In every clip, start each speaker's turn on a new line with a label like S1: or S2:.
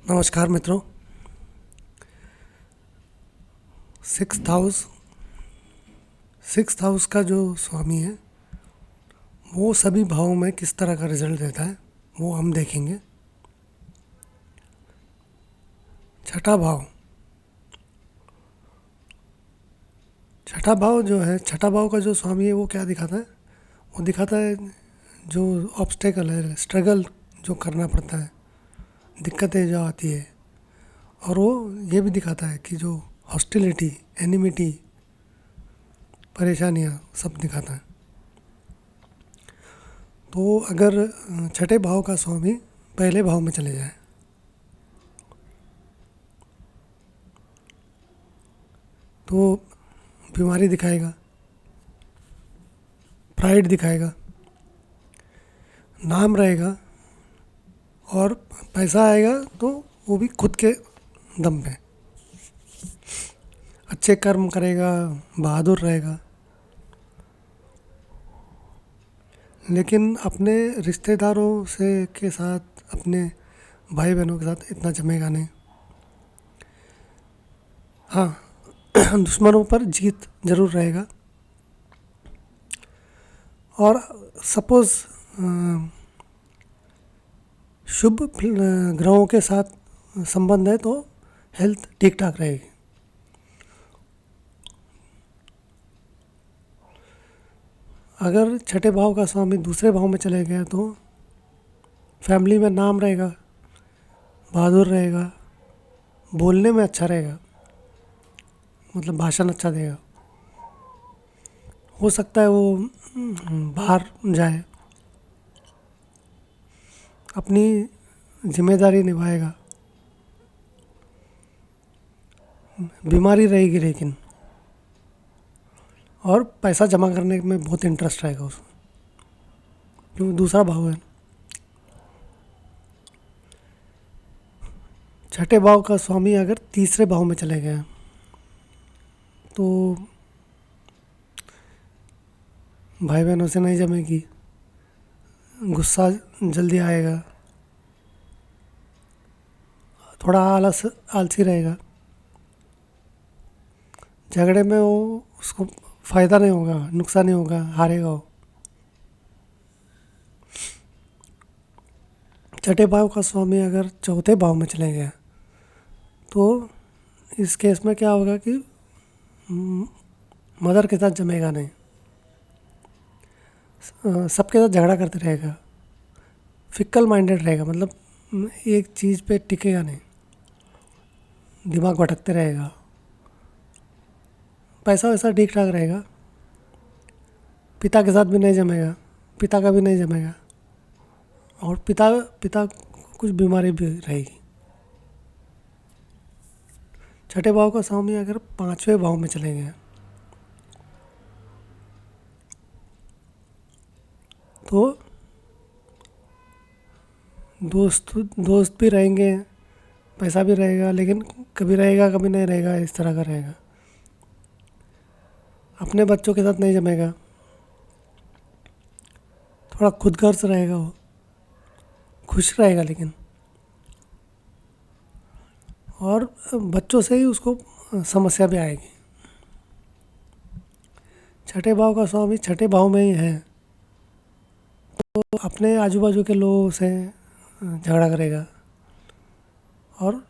S1: नमस्कार मित्रों। Sixth house का जो स्वामी है वो सभी भावों में किस तरह का रिजल्ट देता है वो हम देखेंगे। छठा भाव जो है, छठा भाव का जो स्वामी है वो क्या दिखाता है? वो दिखाता है जो ऑब्स्टेकल है, स्ट्रगल जो करना पड़ता है, दिक्कतें जो आती है। और वो ये भी दिखाता है कि जो हॉस्टिलिटी, एनिमिटी, परेशानियाँ सब दिखाता है। तो अगर छठे भाव का स्वामी पहले भाव में चले जाए तो बीमारी दिखाएगा, प्राइड दिखाएगा, नाम रहेगा और पैसा आएगा तो वो भी खुद के दम पे। अच्छे कर्म करेगा, बहादुर रहेगा, लेकिन अपने रिश्तेदारों से के साथ, अपने भाई बहनों के साथ इतना जमेगा नहीं। हाँ, दुश्मनों पर जीत जरूर रहेगा। और सपोज़ शुभ ग्रहों के साथ संबंध है तो हेल्थ ठीक ठाक रहेगी। अगर छठे भाव का स्वामी दूसरे भाव में चले गए तो फैमिली में नाम रहेगा, बहादुर रहेगा, बोलने में अच्छा रहेगा, मतलब भाषण अच्छा देगा। हो सकता है वो बाहर जाए, अपनी जिम्मेदारी निभाएगा। बीमारी रहेगी लेकिन, और पैसा जमा करने में बहुत इंटरेस्ट रहेगा उसको, क्योंकि दूसरा भाव है। छठे भाव का स्वामी अगर तीसरे भाव में चले गए तो भाई बहनों से नहीं जमेगी, गुस्सा जल्दी आएगा, थोड़ा आलसी रहेगा, झगड़े में वो उसको फ़ायदा नहीं होगा, नुकसान ही होगा, हारेगा वो। छठे भाव का स्वामी अगर चौथे भाव में चले गया तो इस केस में क्या होगा कि मदर के साथ जमेगा नहीं, सबके साथ झगड़ा करते रहेगा, फिक्कल माइंडेड रहेगा, मतलब एक चीज़ पे टिकेगा नहीं, दिमाग भटकते रहेगा। पैसा वैसा ठीक ठाक रहेगा, पिता के साथ भी नहीं जमेगा, पिता का भी नहीं जमेगा, और पिता पिता कुछ बीमारी भी रहेगी। छठे भाव का स्वामी अगर पांचवें भाव में चले गए तो दोस्त भी रहेंगे, पैसा भी रहेगा, लेकिन कभी रहेगा कभी नहीं रहेगा, इस तरह का रहेगा। अपने बच्चों के साथ नहीं जमेगा, थोड़ा खुदगर्ज रहेगा, वो खुश रहेगा लेकिन, और बच्चों से ही उसको समस्या भी आएगी। छठे भाव का स्वामी छठे भाव में ही है तो अपने आजू बाजू के लोगों से झगड़ा करेगा, और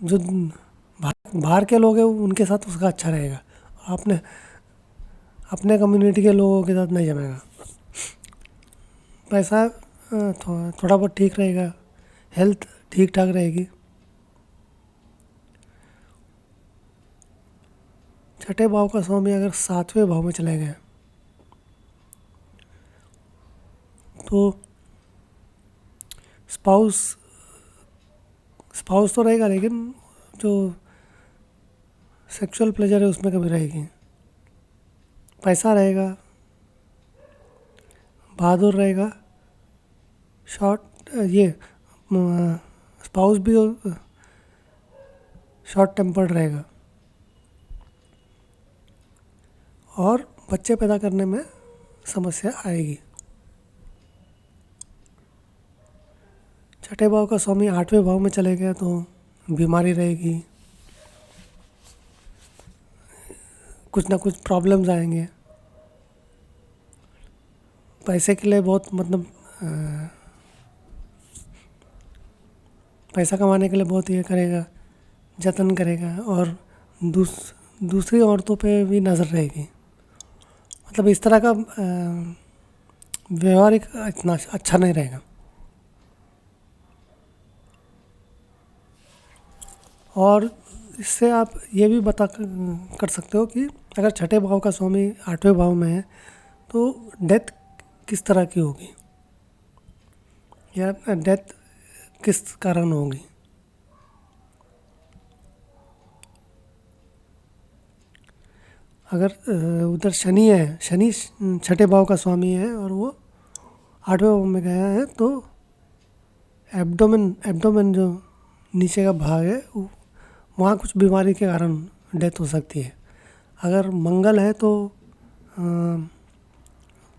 S1: जो बाहर के लोग हैं उनके साथ उसका अच्छा रहेगा, अपने अपने कम्युनिटी के लोगों के साथ नहीं जमेगा। पैसा थोड़ा बहुत ठीक रहेगा, हेल्थ ठीक ठाक रहेगी। छठे भाव का स्वामी अगर सातवें भाव में चले गए तो स्पाउस स्पाउस तो रहेगा, लेकिन जो सेक्सुअल प्लेजर है उसमें कभी रहेगी। पैसा रहेगा, बहादुर रहेगा, शॉर्ट ये स्पाउस भी शॉर्ट टेम्पर्ड रहेगा, और बच्चे पैदा करने में समस्या आएगी। छठे भाव का स्वामी 8वें भाव में चले गया तो बीमारी रहेगी, कुछ ना कुछ प्रॉब्लम्स आएंगे, पैसे के लिए बहुत मतलब पैसा कमाने के लिए बहुत ये करेगा, जतन करेगा, और दूसरी औरतों पे भी नज़र रहेगी। मतलब इस तरह का व्यवहारिक इतना अच्छा नहीं रहेगा। और इससे आप ये भी कर सकते हो कि अगर छठे भाव का स्वामी 8वें भाव में है तो डेथ किस तरह की होगी, या डेथ किस कारण होगी। अगर उधर शनि है, शनि छठे भाव का स्वामी है और वो 8वें भाव में गया है, तो एब्डोमेन जो नीचे का भाग है वहाँ कुछ बीमारी के कारण डेथ हो सकती है। अगर मंगल है तो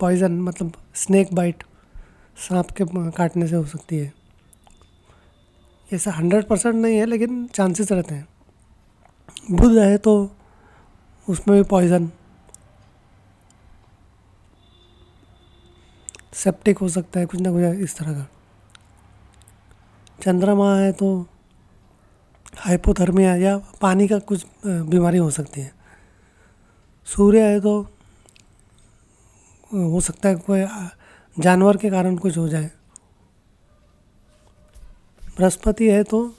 S1: पॉइज़न मतलब स्नेक बाइट, सांप के काटने से हो सकती है। ऐसा 100% नहीं है लेकिन चांसेस रहते हैं। बुध है तो उसमें भी पॉइज़न, सेप्टिक हो सकता है, कुछ ना कुछ इस तरह का। चंद्रमा है तो हाइपोथर्मिया या पानी का कुछ बीमारी हो सकती है। सूर्य है तो हो सकता है कोई जानवर के कारण कुछ हो जाए। बृहस्पति है तो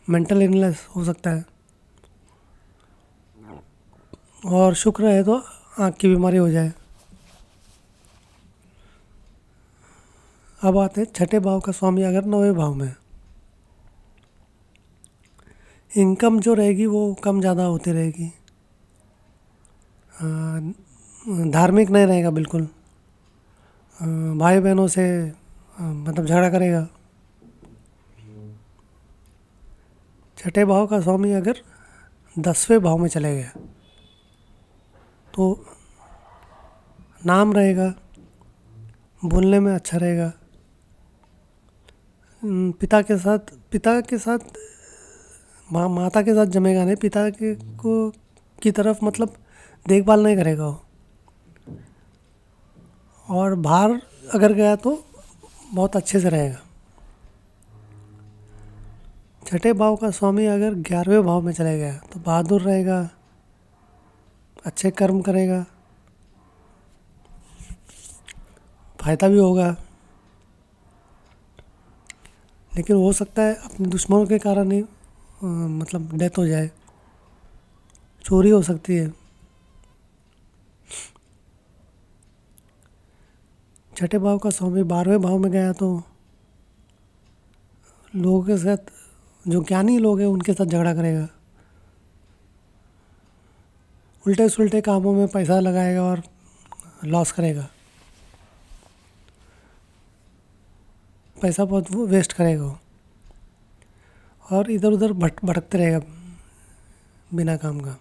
S1: मेंटल इलनेस हो सकता है। और शुक्र है तो आँख की बीमारी हो जाए। अब आते हैं छठे भाव का स्वामी अगर 9वें भाव में है, इनकम जो रहेगी वो कम ज़्यादा होती रहेगी। धार्मिक नहीं रहेगा बिल्कुल, भाई बहनों से मतलब झगड़ा करेगा। छठे भाव का स्वामी अगर 10वें भाव में चले गया तो नाम रहेगा, बोलने में अच्छा रहेगा, पिता के साथ माता के साथ जमेगा नहीं, पिता के को की तरफ मतलब देखभाल नहीं करेगा वो। और बाहर अगर गया तो बहुत अच्छे से रहेगा। छठे भाव का स्वामी अगर 11वें भाव में चले गया तो बहादुर रहेगा, अच्छे कर्म करेगा, फायदा भी होगा। लेकिन हो सकता है अपने दुश्मनों के कारण ही मतलब डेथ हो जाए, चोरी हो सकती है। छठे भाव का स्वामी 12वें भाव में गया तो लोगों के साथ, जो ज्ञानी लोग हैं उनके साथ झगड़ा करेगा, उल्टे सुलटे कामों में पैसा लगाएगा और लॉस करेगा, पैसा बहुत वो वेस्ट करेगा वो, और इधर उधर भटकते रहेगा बिना काम का।